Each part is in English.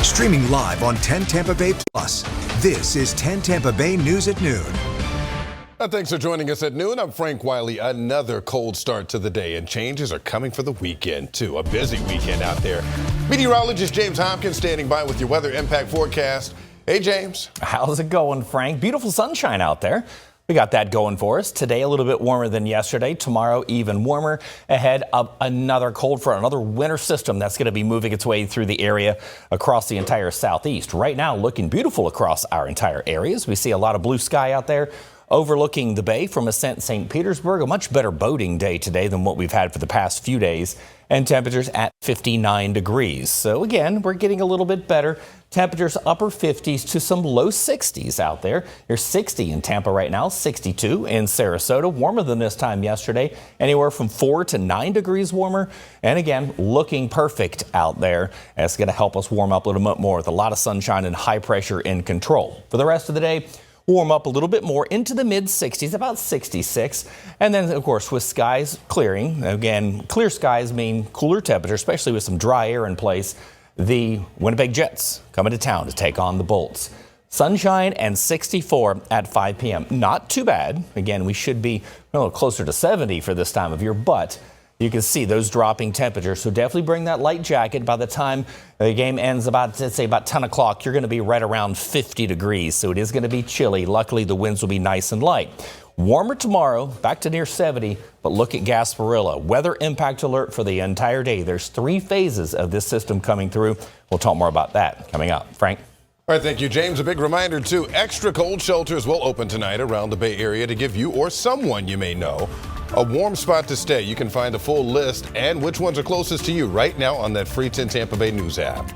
Streaming live on 10 Tampa Bay Plus, this is 10 Tampa Bay News at noon. Thanks for joining us at noon. I'm Frank Wiley. Another cold start to the day, and changes are coming for the weekend, too. A busy weekend out there. Meteorologist James Hopkins standing by with your weather impact forecast. Hey, James. How's it going, Frank? Beautiful sunshine out there. We got that going for us. Today, a little bit warmer than yesterday. Tomorrow, even warmer. Ahead of another cold front, another winter system that's going to be moving its way through the area across the entire southeast. Right now, looking beautiful across our entire areas. We see a lot of blue sky out there overlooking the bay from Ascent St. Petersburg. A much better boating day today than what we've had for the past few days. And temperatures at 59 degrees. So again, we're getting a little bit better. Temperatures upper 50s to some low 60s out there. You're 60 in Tampa right now, 62 in Sarasota. Warmer than this time yesterday, anywhere from 4 to 9 degrees warmer. And again, looking perfect out there. That's going to help us warm up a little bit more with a lot of sunshine and high pressure in control. For the rest of the day, warm up a little bit more into the mid 60s, about 66. And then, of course, with skies clearing, again, clear skies mean cooler temperature, especially with some dry air in place. The Winnipeg Jets coming to town to take on the Bolts. Sunshine and 64 at 5 p.m. Not too bad. Again, we should be a little closer to 70 for this time of year, but you can see those dropping temperatures. So definitely bring that light jacket. By the time the game ends about 10 o'clock, you're going to be right around 50 degrees. So it is going to be chilly. Luckily, the winds will be nice and light. Warmer tomorrow, back to near 70, but look at Gasparilla. Weather impact alert for the entire day. There's 3 phases of this system coming through. We'll talk more about that coming up. Frank? All right, thank you, James. A big reminder, too. Extra cold shelters will open tonight around the Bay Area to give you or someone you may know a warm spot to stay. You can find a full list and which ones are closest to you right now on that free 10 Tampa Bay News app.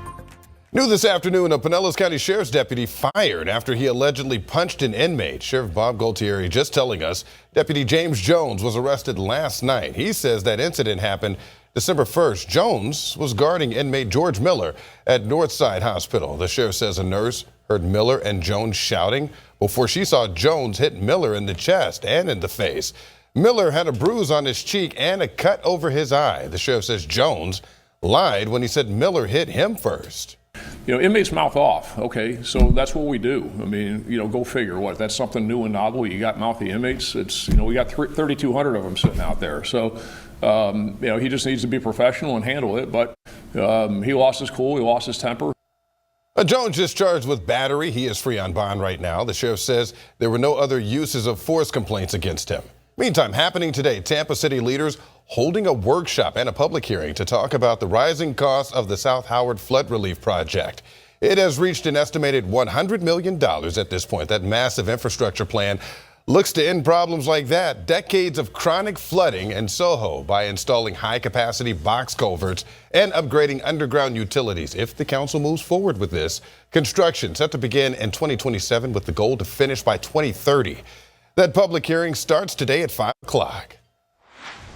New this afternoon, a Pinellas County Sheriff's deputy fired after he allegedly punched an inmate. Sheriff Bob Gualtieri just telling us Deputy James Jones was arrested last night. He says that incident happened December 1st. Jones was guarding inmate George Miller at Northside Hospital. The sheriff says a nurse heard Miller and Jones shouting before she saw Jones hit Miller in the chest and in the face. Miller had a bruise on his cheek and a cut over his eye. The sheriff says Jones lied when he said Miller hit him first. You know, inmates mouth off. Okay, so that's what we do. I mean, you know, go figure. What? That's something new and novel. You got mouthy inmates. It's, you know, we got 3,200 of them sitting out there. So, you know, he just needs to be professional and handle it. But he lost his cool. He lost his temper. Jones is charged with battery. He is free on bond right now. The sheriff says there were no other uses of force complaints against him. Meantime, happening today, Tampa City leaders holding a workshop and a public hearing to talk about the rising costs of the South Howard Flood Relief Project. It has reached an estimated $100 million at this point. That massive infrastructure plan looks to end problems like that. Decades of chronic flooding in Soho by installing high-capacity box culverts and upgrading underground utilities. If the council moves forward with this, construction set to begin in 2027 with the goal to finish by 2030. That public hearing starts today at 5 o'clock.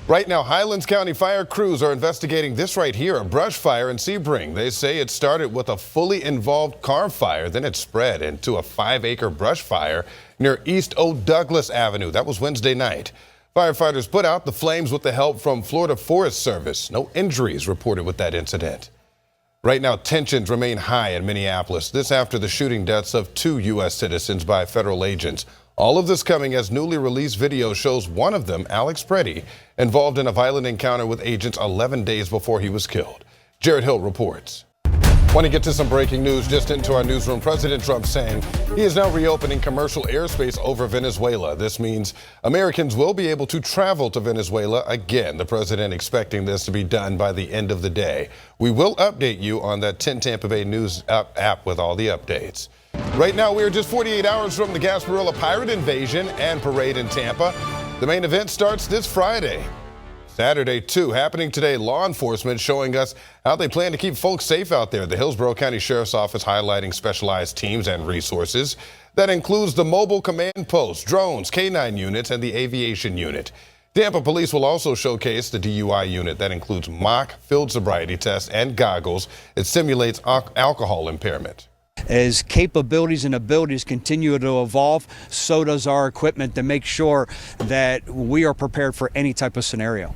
Right now, Highlands County fire crews are investigating this right here, a brush fire in Sebring. They say it started with a fully involved car fire, then it spread into a 5-acre brush fire near East O'Douglas Avenue. That was Wednesday night. Firefighters put out the flames with the help from Florida Forest Service. No injuries reported with that incident. Right now, tensions remain high in Minneapolis. This after the shooting deaths of 2 U.S. citizens by federal agents. All of this coming as newly released video shows one of them, Alex Preddy, involved in a violent encounter with agents 11 days before he was killed. Jared Hill reports. Want to get to some breaking news just into our newsroom. President Trump saying he is now reopening commercial airspace over Venezuela. This means Americans will be able to travel to Venezuela again. The president expecting this to be done by the end of the day. We will update you on that 10 Tampa Bay News app with all the updates. Right now, we are just 48 hours from the Gasparilla Pirate Invasion and Parade in Tampa. The main event starts this Friday. Saturday, too, happening today. Law enforcement showing us how they plan to keep folks safe out there. The Hillsborough County Sheriff's Office highlighting specialized teams and resources. That includes the mobile command post, drones, K9 units, and the aviation unit. Tampa police will also showcase the DUI unit that includes mock field sobriety tests and goggles. It simulates alcohol impairment. As capabilities and abilities continue to evolve, so does our equipment to make sure that we are prepared for any type of scenario.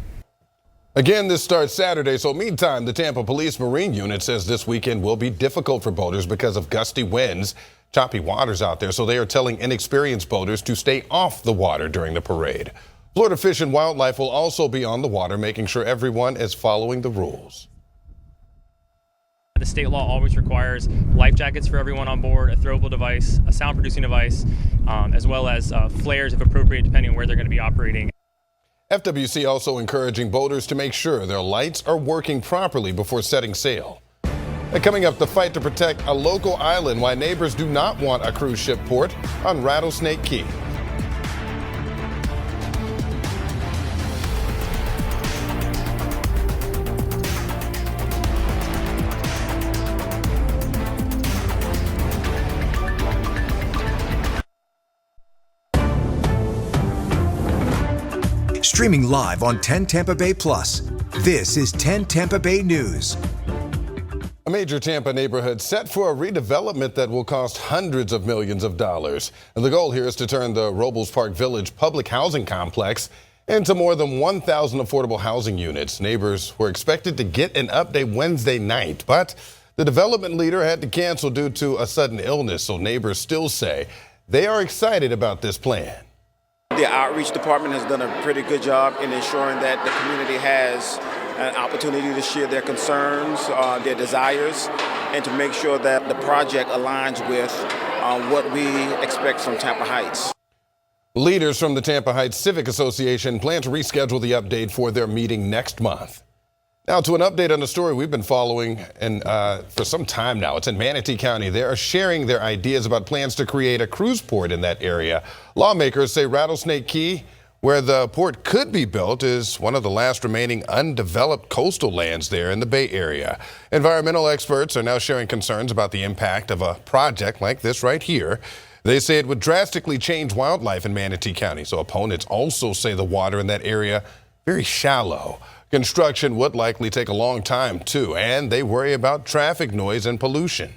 Again, this starts Saturday, so meantime, the Tampa Police Marine Unit says this weekend will be difficult for boaters because of gusty winds, choppy waters out there, so they are telling inexperienced boaters to stay off the water during the parade. Florida Fish and Wildlife will also be on the water, making sure everyone is following the rules. The state law always requires life jackets for everyone on board, a throwable device, a sound-producing device, as well as flares if appropriate, depending on where they're going to be operating. FWC also encouraging boaters to make sure their lights are working properly before setting sail. And coming up, the fight to protect a local island, why neighbors do not want a cruise ship port on Rattlesnake Key. Streaming live on 10 Tampa Bay Plus, this is 10 Tampa Bay News. A major Tampa neighborhood set for a redevelopment that will cost hundreds of millions of dollars. And the goal here is to turn the Robles Park Village public housing complex into more than 1,000 affordable housing units. Neighbors were expected to get an update Wednesday night, but the development leader had to cancel due to a sudden illness. So neighbors still say they are excited about this plan. The outreach department has done a pretty good job in ensuring that the community has an opportunity to share their concerns, their desires, and to make sure that the project aligns with what we expect from Tampa Heights. Leaders from the Tampa Heights Civic Association plan to reschedule the update for their meeting next month. Now to an update on the story we've been following for some time now. It's in Manatee County. They are sharing their ideas about plans to create a cruise port in that area. Lawmakers say Rattlesnake Key, where the port could be built, is one of the last remaining undeveloped coastal lands there in the Bay Area. Environmental experts are now sharing concerns about the impact of a project like this right here. They say it would drastically change wildlife in Manatee County. So opponents also say the water in that area very shallow. Construction would likely take a long time, too, and they worry about traffic noise and pollution.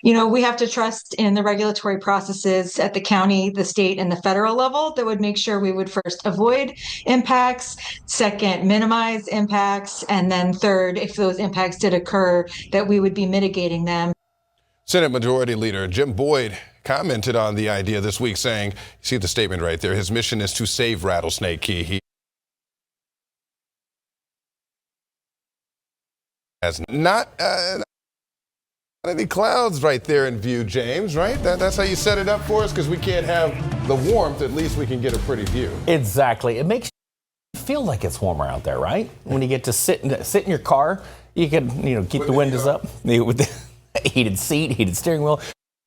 You know, we have to trust in the regulatory processes at the county, the state, and the federal level that would make sure we would first avoid impacts, second, minimize impacts, and then third, if those impacts did occur, that we would be mitigating them. Senate Majority Leader Jim Boyd commented on the idea this week, saying, you see the statement right there, his mission is to save Rattlesnake Key. He has not any clouds right there in view, James, right? That's how you set it up for us, because we can't have the warmth. At least we can get a pretty view. Exactly. It makes you feel like it's warmer out there, right? When you get to sit in your car, you can keep the windows up with the heated seat, heated steering wheel.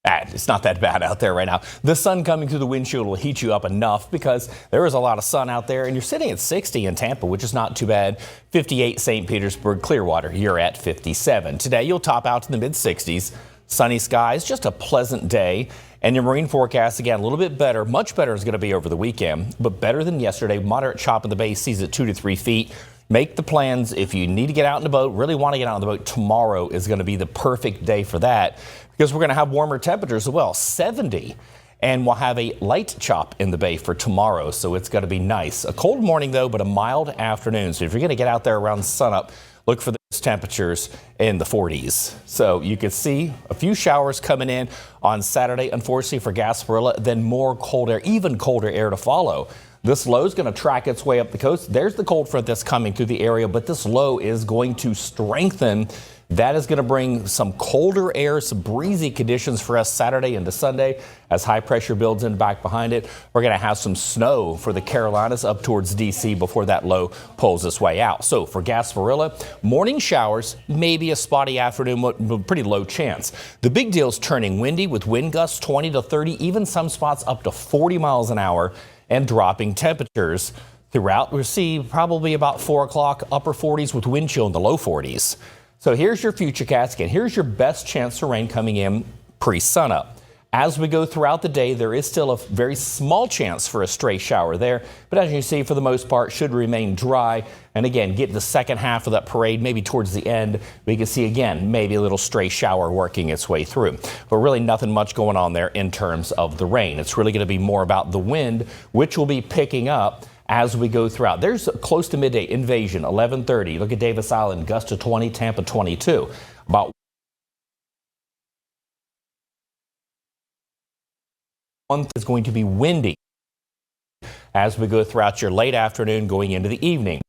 It's not that bad out there right now. The sun coming through the windshield will heat you up enough because there is a lot of sun out there, and you're sitting at 60 in Tampa, which is not too bad. 58 St. Petersburg, Clearwater, you're at 57. Today you'll top out to the mid-60s. Sunny skies, just a pleasant day. And your marine forecast, again, a little bit better. Much better is going to be over the weekend, but better than yesterday. Moderate chop in the bay, seas at 2 to 3 feet. Make the plans if you need to get out in the boat, really want to get out in the boat. Tomorrow is going to be the perfect day for that because we're going to have warmer temperatures as well, 70. And we'll have a light chop in the bay for tomorrow, so it's going to be nice. A cold morning, though, but a mild afternoon. So if you're going to get out there around sunup, look for those temperatures in the 40s. So you can see a few showers coming in on Saturday, unfortunately for Gasparilla, then more cold air, even colder air to follow. This low is going to track its way up the coast. There's the cold front that's coming through the area, but this low is going to strengthen. That is going to bring some colder air, some breezy conditions for us Saturday into Sunday as high pressure builds in back behind it. We're going to have some snow for the Carolinas up towards D.C. before that low pulls its way out. So for Gasparilla, morning showers, maybe a spotty afternoon, but pretty low chance. The big deal is turning windy with wind gusts 20 to 30, even some spots up to 40 miles an hour. And dropping temperatures throughout. We'll see probably about 4 o'clock, upper 40s with wind chill in the low 40s. So here's your futurecast. Again, here's your best chance for rain coming in pre-sunup. As we go throughout the day, there is still a very small chance for a stray shower there. But as you see, for the most part, should remain dry. And again, get the second half of that parade, maybe towards the end, we can see again, maybe a little stray shower working its way through. But really nothing much going on there in terms of the rain. It's really going to be more about the wind, which will be picking up as we go throughout. There's close to midday, Invasion, 11:30. Look at Davis Island, gust to 20, Tampa 22. About is going to be windy as we go throughout your late afternoon going into the evening.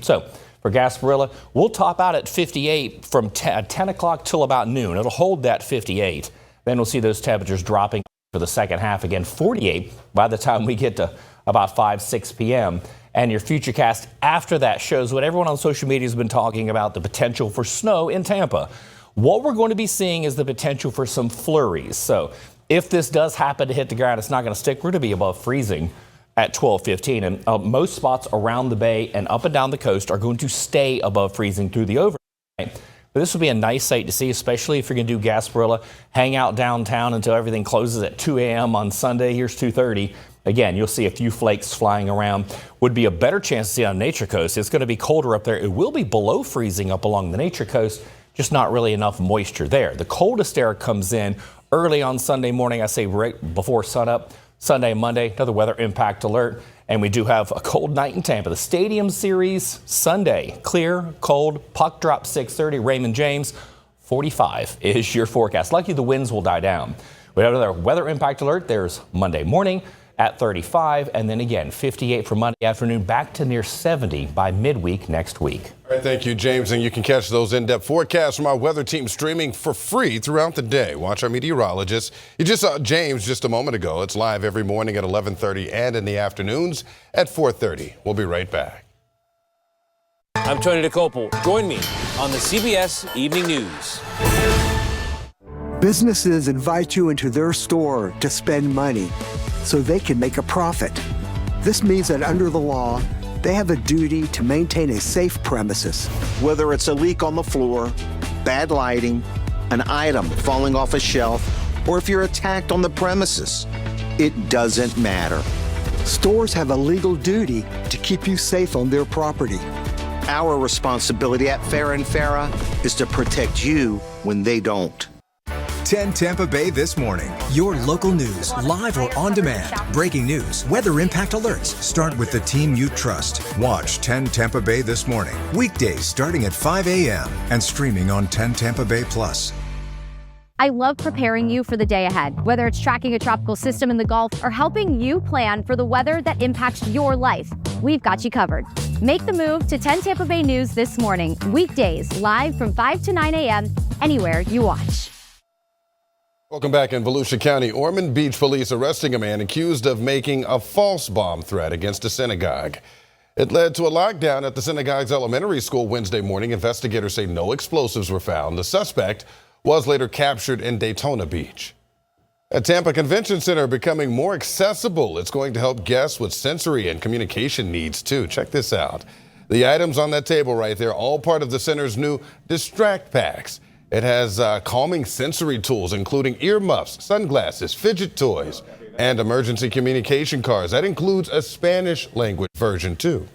So for Gasparilla, we'll top out at 58 from 10 o'clock till about noon. It'll hold that 58. Then we'll see those temperatures dropping for the second half again, 48 by the time we get to about 6 p.m. And your futurecast after that shows what everyone on social media has been talking about, the potential for snow in Tampa. What we're going to be seeing is the potential for some flurries. So if this does happen to hit the ground, it's not going to stick. We're going to be above freezing at 12:15, and most spots around the bay and up and down the coast are going to stay above freezing through the overnight. But this will be a nice sight to see, especially if you're going to do Gasparilla, hang out downtown until everything closes at 2 a.m. on Sunday. Here's 2:30. Again, you'll see a few flakes flying around. Would be a better chance to see on Nature Coast. It's going to be colder up there. It will be below freezing up along the Nature Coast, just not really enough moisture there. The coldest air comes in early on Sunday morning, I say right before sunup. Sunday and Monday, another weather impact alert. And we do have a cold night in Tampa. The Stadium Series, Sunday, clear, cold, puck drop 6:30, Raymond James, 45 is your forecast. Lucky the winds will die down. We have another weather impact alert. There's Monday morning at 35, and then again, 58 for Monday afternoon, back to near 70 by midweek next week. All right, thank you, James. And you can catch those in-depth forecasts from our weather team streaming for free throughout the day. Watch our meteorologists. You just saw James just a moment ago. It's live every morning at 11:30 and in the afternoons at 4:30. We'll be right back. I'm Tony DeCopel. Join me on the CBS Evening News. Businesses invite you into their store to spend money so they can make a profit. This means that under the law, they have a duty to maintain a safe premises. Whether it's a leak on the floor, bad lighting, an item falling off a shelf, or if you're attacked on the premises, it doesn't matter. Stores have a legal duty to keep you safe on their property. Our responsibility at Fair & Farah is to protect you when they don't. 10 Tampa Bay this morning. Your local news, live or on demand. Breaking news, weather impact alerts. Start with the team you trust. Watch 10 Tampa Bay this morning. Weekdays starting at 5 a.m. and streaming on 10 Tampa Bay Plus. I love preparing you for the day ahead, whether it's tracking a tropical system in the Gulf or helping you plan for the weather that impacts your life. We've got you covered. Make the move to 10 Tampa Bay News this morning. Weekdays live from 5 to 9 a.m. anywhere you watch. Welcome back. In Volusia County, Ormond Beach police arresting a man accused of making a false bomb threat against a synagogue. It led to a lockdown at the synagogue's elementary school Wednesday morning. Investigators say no explosives were found. The suspect was later captured in Daytona Beach. At Tampa Convention Center becoming more accessible. It's going to help guests with sensory and communication needs too. Check this out. The items on that table right there, all part of the center's new Distract Packs. It has calming sensory tools, including earmuffs, sunglasses, fidget toys, and emergency communication cards. That includes a Spanish language version, too.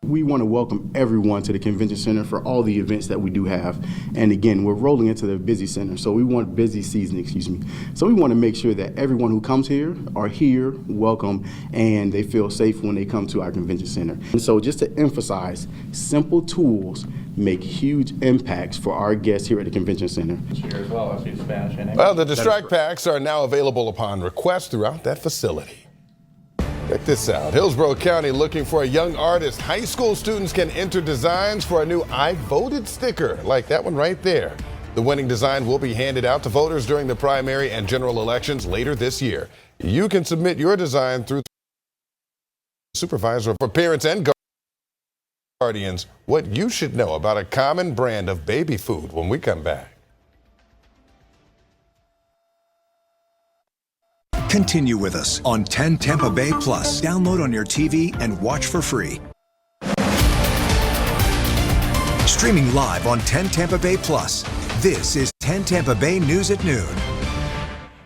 We want to welcome everyone to the Convention Center for all the events that we do have. And again, we're rolling into the busy center. So we want busy season, So we want to make sure that everyone who comes here are here, welcome, and they feel safe when they come to our Convention Center. And so just to emphasize, simple tools make huge impacts for our guests here at the Convention Center. Here as well, I see Spanish and English. Well, the Distract Packs are now available upon request throughout that facility. Check this out. Hillsborough County looking for a young artist. High school students can enter designs for a new I Voted sticker, like that one right there. The winning design will be handed out to voters during the primary and general elections later this year. You can submit your design through the supervisor. For parents and guardians, what you should know about a common brand of baby food when we come back. Continue with us on 10 Tampa Bay Plus. Download on your TV and watch for free. Streaming live on 10 Tampa Bay Plus. This is 10 Tampa Bay News at noon.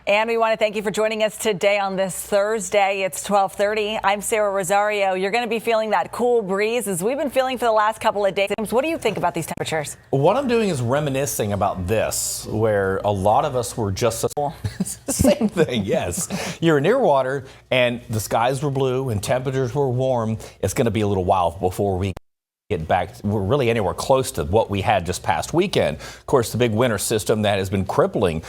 And we want to thank you for joining us today on this Thursday. It's 12:30. I'm Sarah Rosario. You're going to be feeling that cool breeze as we've been feeling for the last couple of days. What do you think about these temperatures? What I'm doing is reminiscing about this, where a lot of us were just same thing. Yes, you're near water and the skies were blue and temperatures were warm. It's going to be a little while before we get back. We're really anywhere close to what we had just past weekend. Of course, the big winter system that has been crippling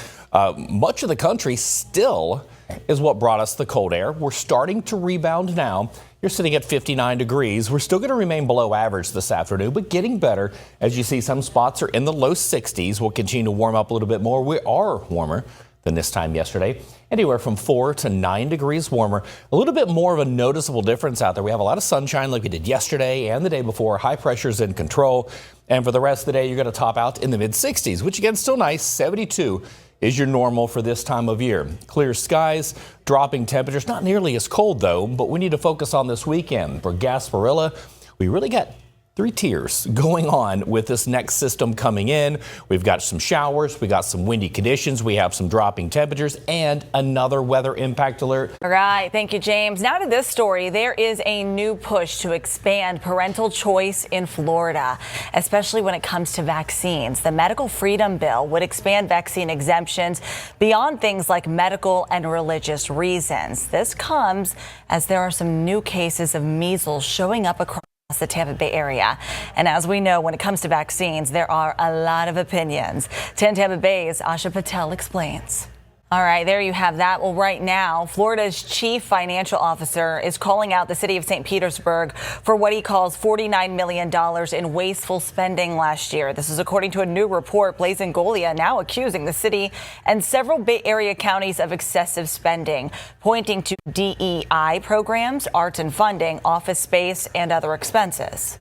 much of the country still is what brought us the cold air. We're starting to rebound now. You're sitting at 59 degrees. We're still going to remain below average this afternoon, but getting better. As you see, some spots are in the low 60s. We'll continue to warm up a little bit more. We are warmer than this time yesterday. Anywhere from 4 to 9 degrees warmer. A little bit more of a noticeable difference out there. We have a lot of sunshine like we did yesterday and the day before. High pressure's in control. And for the rest of the day, you're going to top out in the mid 60s, which again, still nice. 72 is your normal for this time of year. Clear skies, dropping temperatures, not nearly as cold though, but we need to focus on this weekend. For Gasparilla, we really got 3 tiers going on with this next system coming in. We've got some showers, we got some windy conditions, we have some dropping temperatures, and another weather impact alert. All right, thank you, James. Now to this story. There is a new push to expand parental choice in Florida, especially when it comes to vaccines. The Medical Freedom Bill would expand vaccine exemptions beyond things like medical and religious reasons. This comes as there are some new cases of measles showing up across the Tampa Bay area. And as we know, when it comes to vaccines, there are a lot of opinions. 10 Tampa Bay's Asha Patel explains. All right, there you have that. Well, right now, Florida's chief financial officer is calling out the city of St. Petersburg for what he calls $49 million in wasteful spending last year. This is according to a new report. Blazing Golia now accusing the city and several Bay Area counties of excessive spending, pointing to DEI programs, arts and funding, office space, and other expenses.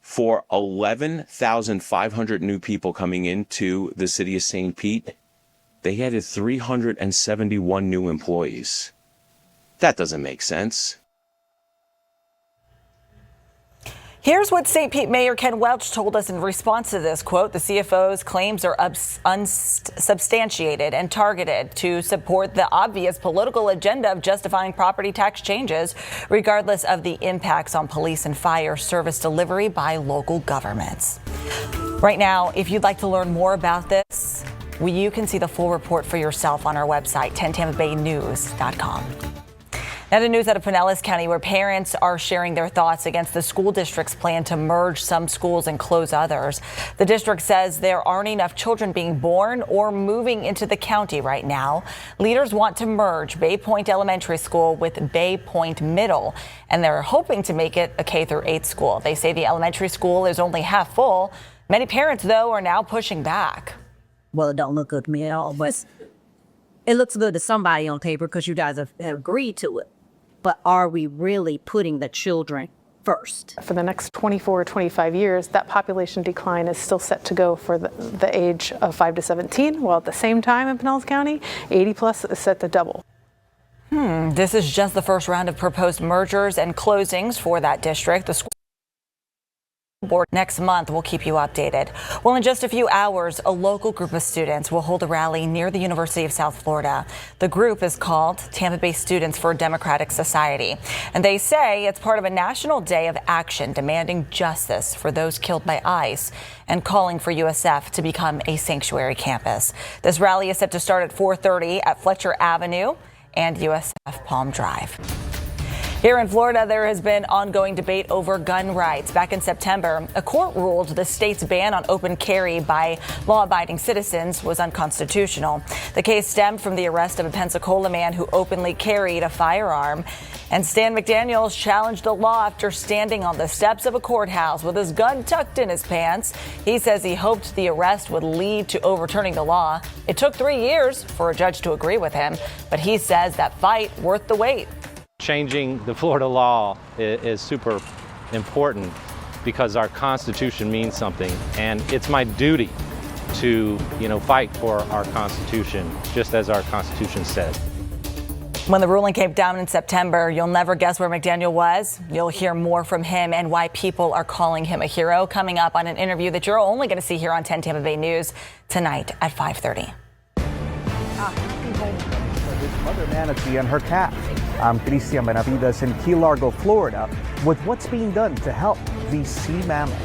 For 11,500 new people coming into the city of St. Pete, they added 371 new employees. That doesn't make sense. Here's what St. Pete Mayor Ken Welch told us in response to this. Quote, the CFO's claims are unsubstantiated and targeted to support the obvious political agenda of justifying property tax changes, regardless of the impacts on police and fire service delivery by local governments. Right now, if you'd like to learn more about this, you can see the full report for yourself on our website, 10tampabaynews.com. Now to news out of Pinellas County, where parents are sharing their thoughts against the school district's plan to merge some schools and close others. The district says there aren't enough children being born or moving into the county right now. Leaders want to merge Bay Point Elementary School with Bay Point Middle, and they're hoping to make it a K-8 school. They say the elementary school is only half full. Many parents, though, are now pushing back. Well, it don't look good to me at all, but it looks good to somebody on paper because you guys have agreed to it. But are we really putting the children first? For the next 24 or 25 years, that population decline is still set to go for the age of 5 to 17, while at the same time in Pinellas County, 80 plus is set to double. This is just the first round of proposed mergers and closings for that district. The school board next month will keep you updated. Well, in just a few hours, a local group of students will hold a rally near the University of South Florida. The group is called Tampa Bay Students for a Democratic Society, and they say it's part of a national day of action demanding justice for those killed by ICE and calling for USF to become a sanctuary campus. This rally is set to start at 4:30 at Fletcher Avenue and USF Palm Drive. Here in Florida, there has been ongoing debate over gun rights. Back in September, a court ruled the state's ban on open carry by law-abiding citizens was unconstitutional. The case stemmed from the arrest of a Pensacola man who openly carried a firearm. And Stan McDaniels challenged the law after standing on the steps of a courthouse with his gun tucked in his pants. He says he hoped the arrest would lead to overturning the law. It took 3 years for a judge to agree with him, but he says that fight worth the wait. Changing the Florida law is super important because our Constitution means something, and it's my duty to, fight for our Constitution, just as our Constitution said. When the ruling came down in September, you'll never guess where McDaniel was. You'll hear more from him and why people are calling him a hero coming up on an interview that you're only going to see here on 10 Tampa Bay News tonight at 5:30. home for this mother manatee and her calf. I'm Cristian Benavides in Key Largo, Florida, with what's being done to help these sea mammals.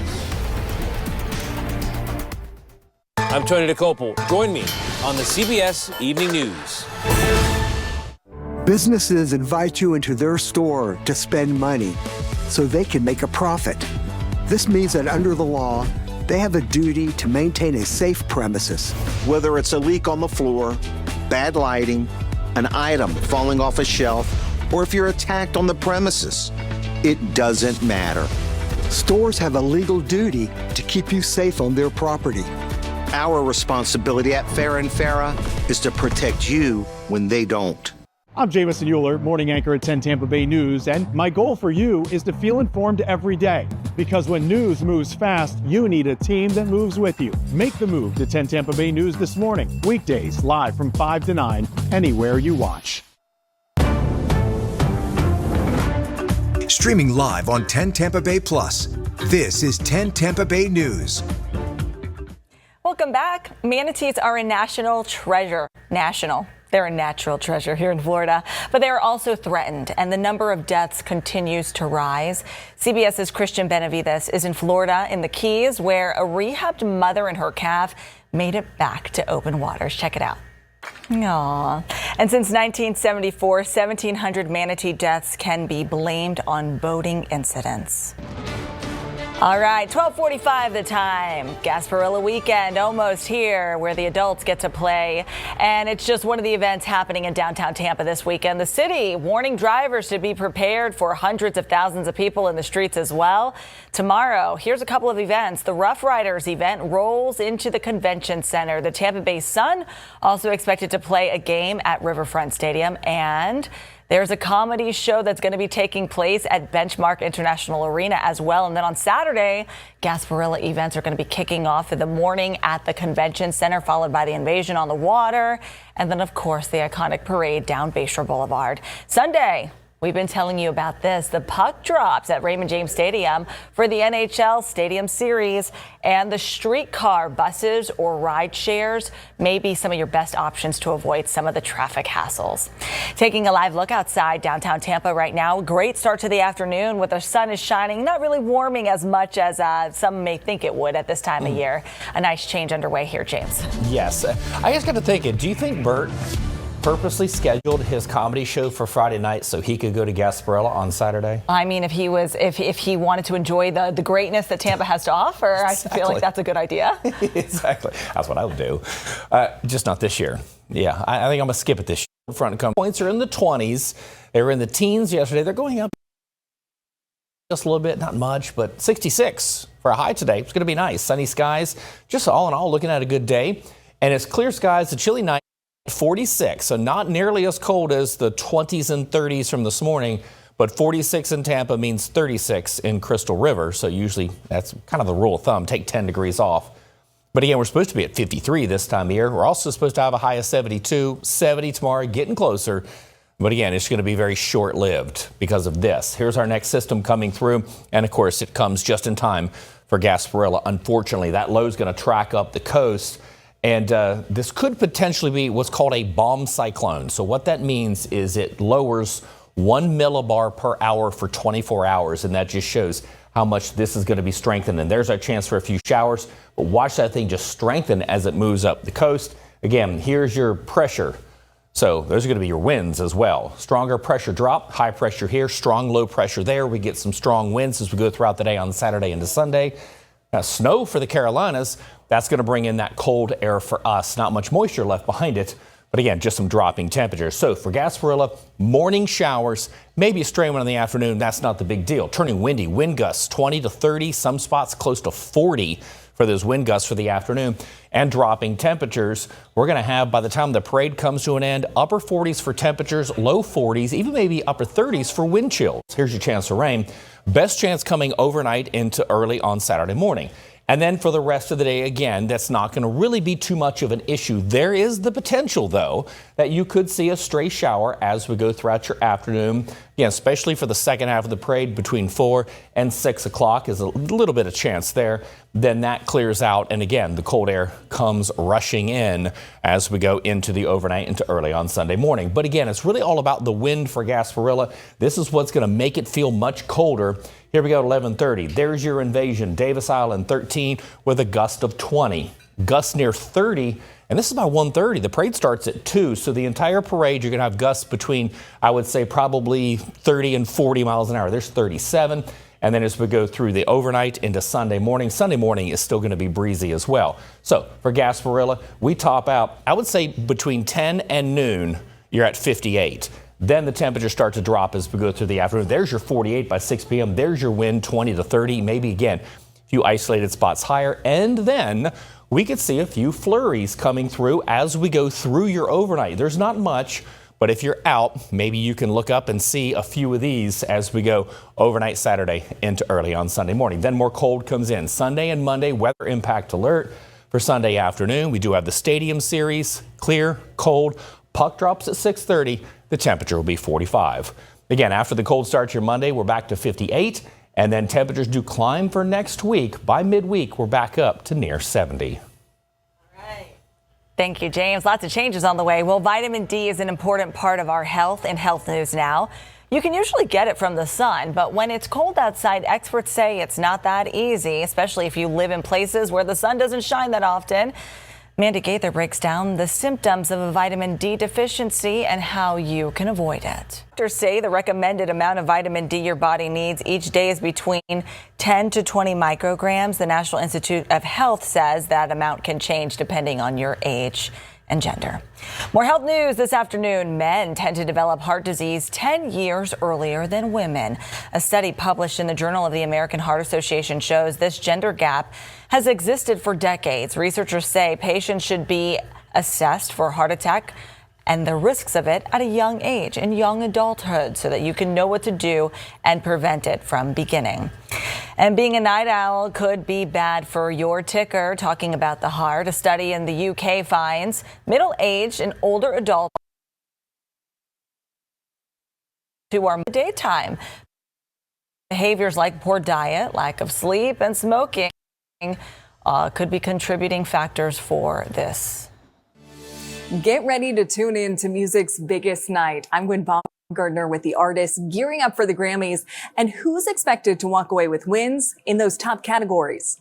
I'm Tony DeCopel. Join me on the CBS Evening News. Businesses invite you into their store to spend money so they can make a profit. This means that under the law, they have a duty to maintain a safe premises. Whether it's a leak on the floor, bad lighting, an item falling off a shelf, or if you're attacked on the premises, it doesn't matter. Stores have a legal duty to keep you safe on their property. Our responsibility at Farah & Farah is to protect you when they don't. I'm Jamison Euler, morning anchor at 10 Tampa Bay News, and my goal for you is to feel informed every day. Because when news moves fast, you need a team that moves with you. Make the move to 10 Tampa Bay News this morning. Weekdays, live from 5 to 9, anywhere you watch. Streaming live on 10 Tampa Bay Plus. This is 10 Tampa Bay News. Welcome back. Manatees are a national treasure. They're a natural treasure here in Florida, but they are also threatened, and the number of deaths continues to rise. CBS's Christian Benavides is in Florida in the Keys, where a rehabbed mother and her calf made it back to open waters. Check it out. Aww. And since 1974, 1,700 manatee deaths can be blamed on boating incidents. All right, 12:45 the time. Gasparilla weekend almost here, where the adults get to play. And it's just one of the events happening in downtown Tampa this weekend. The city warning drivers to be prepared for hundreds of thousands of people in the streets as well. Tomorrow, here's a couple of events. The Rough Riders event rolls into the convention center. The Tampa Bay Sun also expected to play a game at Riverfront Stadium. And there's a comedy show that's going to be taking place at Benchmark International Arena as well. And then on Saturday, Gasparilla events are going to be kicking off in the morning at the Convention Center, followed by the Invasion on the Water. And then, of course, the iconic parade down Bayshore Boulevard. Sunday, we've been telling you about this. The puck drops at Raymond James Stadium for the NHL Stadium Series, and the streetcar, buses, or ride shares may be some of your best options to avoid some of the traffic hassles. Taking a live look outside downtown Tampa right now. Great start to the afternoon with the sun is shining, not really warming as much as some may think it would at this time of year. A nice change underway here, James. Yes. I just got to thinking, do you think Bert purposely scheduled his comedy show for Friday night so he could go to Gasparilla on Saturday? I mean, if he wanted to enjoy the greatness that Tampa has to offer, exactly. I feel like that's a good idea. Exactly. That's what I would do. Just not this year. Yeah, I think I'm going to skip it this year. Front and come. Points are in the 20s. They were in the teens yesterday. They're going up just a little bit, not much, but 66 for a high today. It's going to be nice. Sunny skies. Just all in all, looking at a good day. And it's clear skies, a chilly night. 46, so not nearly as cold as the 20s and 30s from this morning, but 46 in Tampa means 36 in Crystal River. So usually that's kind of the rule of thumb, take 10 degrees off. But again, we're supposed to be at 53 this time of year. We're also supposed to have a high of 72, 70 tomorrow, getting closer. But again, it's going to be very short-lived because of this. Here's our next system coming through. And of course, it comes just in time for Gasparilla. Unfortunately, that low is going to track up the coast. And this could potentially be what's called a bomb cyclone. So what that means is it lowers 1 millibar per hour for 24 hours. And that just shows how much this is going to be strengthened. And there's our chance for a few showers. But watch that thing just strengthen as it moves up the coast. Again, here's your pressure. So those are going to be your winds as well. Stronger pressure drop, high pressure here, strong low pressure there. We get some strong winds as we go throughout the day on Saturday into Sunday. Now, snow for the Carolinas. That's going to bring in that cold air for us. Not much moisture left behind it. But again, just some dropping temperatures. So for Gasparilla, morning showers, maybe a stray one in the afternoon. That's not the big deal. Turning windy, wind gusts 20 to 30, some spots close to 40 for those wind gusts for the afternoon. And dropping temperatures. We're going to have, by the time the parade comes to an end, upper 40s for temperatures, low 40s, even maybe upper 30s for wind chills. Here's your chance for rain. Best chance coming overnight into early on Saturday morning. And then for the rest of the day, again, that's not going to really be too much of an issue. There is the potential, though, that you could see a stray shower as we go throughout your afternoon. Again, especially for the second half of the parade between 4 and 6 o'clock is a little bit of chance there. Then that clears out. And again, the cold air comes rushing in as we go into the overnight into early on Sunday morning. But again, it's really all about the wind for Gasparilla. This is what's going to make it feel much colder. Here we go at 11:30. There's your invasion. Davis Island 13 with a gust of 20. Gusts near 30. And this is by 1:30. The parade starts at 2. So the entire parade, you're going to have gusts between, I would say, probably 30 and 40 miles an hour. There's 37. And then as we go through the overnight into Sunday morning is still going to be breezy as well. So for Gasparilla, we top out, I would say between 10 and noon, you're at 58. Then the temperature starts to drop as we go through the afternoon. There's your 48 by 6 p.m. There's your wind 20 to 30, maybe again, a few isolated spots higher. And then we could see a few flurries coming through as we go through your overnight. There's not much. But if you're out, maybe you can look up and see a few of these as we go overnight Saturday into early on Sunday morning. Then more cold comes in. Sunday and Monday, weather impact alert for Sunday afternoon. We do have the Stadium Series, clear, cold. Puck drops at 6:30. The temperature will be 45. Again, after the cold start your Monday, we're back to 58. And then temperatures do climb for next week. By midweek, we're back up to near 70. Thank you, James. Lots of changes on the way. Well, vitamin D is an important part of our health and health news now. You can usually get it from the sun, but when it's cold outside, experts say it's not that easy, especially if you live in places where the sun doesn't shine that often. Mandy Gaither breaks down the symptoms of a vitamin D deficiency and how you can avoid it. Doctors say the recommended amount of vitamin D your body needs each day is between 10 to 20 micrograms. The National Institute of Health says that amount can change depending on your age and gender. More health news this afternoon. Men tend to develop heart disease 10 years earlier than women. A study published in the Journal of the American Heart Association shows this gender gap has existed for decades. Researchers say patients should be assessed for heart attack and the risks of it at a young age, in young adulthood, so that you can know what to do and prevent it from beginning. And being a night owl could be bad for your ticker. Talking about the heart, a study in the UK finds middle-aged and older adults who are daytime behaviors like poor diet, lack of sleep, and smoking could be contributing factors for this. Get ready to tune in to music's biggest night. I'm Gwen Baumgartner with the artists gearing up for the Grammys and who's expected to walk away with wins in those top categories.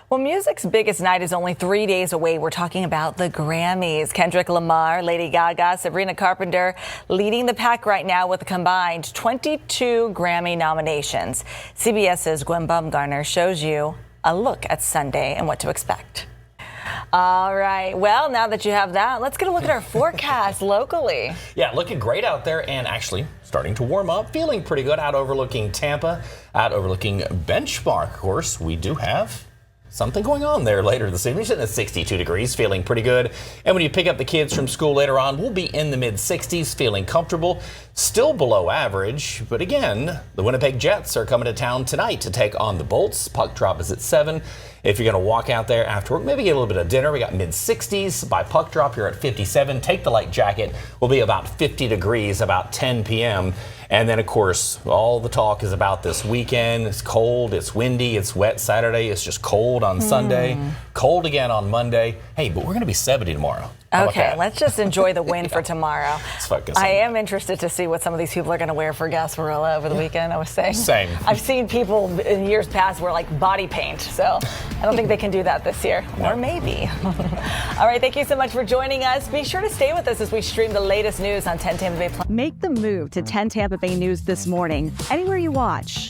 Well, music's biggest night is only 3 days away. We're talking about the Grammys. Kendrick Lamar, Lady Gaga, Sabrina Carpenter leading the pack right now with a combined 22 Grammy nominations. CBS's Gwen Baumgartner shows you a look at Sunday and what to expect. All right. Well, now that you have that, let's get a look at our forecast locally. Yeah, looking great out there and actually starting to warm up. Feeling pretty good out overlooking Tampa, out overlooking Benchmark. Of course, we do have something going on there later this evening. Sitting at 62 degrees, feeling pretty good. And when you pick up the kids from school later on, we'll be in the mid-60s, feeling comfortable. Still below average, but again, the Winnipeg Jets are coming to town tonight to take on the Bolts. Puck drop is at 7. If you're going to walk out there after work, maybe get a little bit of dinner. We got mid-60s. By puck drop, you're at 57. Take the light jacket. We'll be about 50 degrees about 10 p.m. And then, of course, all the talk is about this weekend. It's cold, it's windy, it's wet Saturday. It's just cold on Sunday. Cold again on Monday. Hey, but we're going to be 70 tomorrow. Okay, let's just enjoy the win for tomorrow. Let's focus I am interested to see what some of these people are going to wear for Gasparilla over the weekend, I was saying. Same. I've seen people in years past wear like body paint, so I don't think they can do that this year. No. Or maybe. All right, thank you so much for joining us. Be sure to stay with us as we stream the latest news on 10 Tampa Bay. Make the move to 10 Tampa Bay News this morning, anywhere you watch.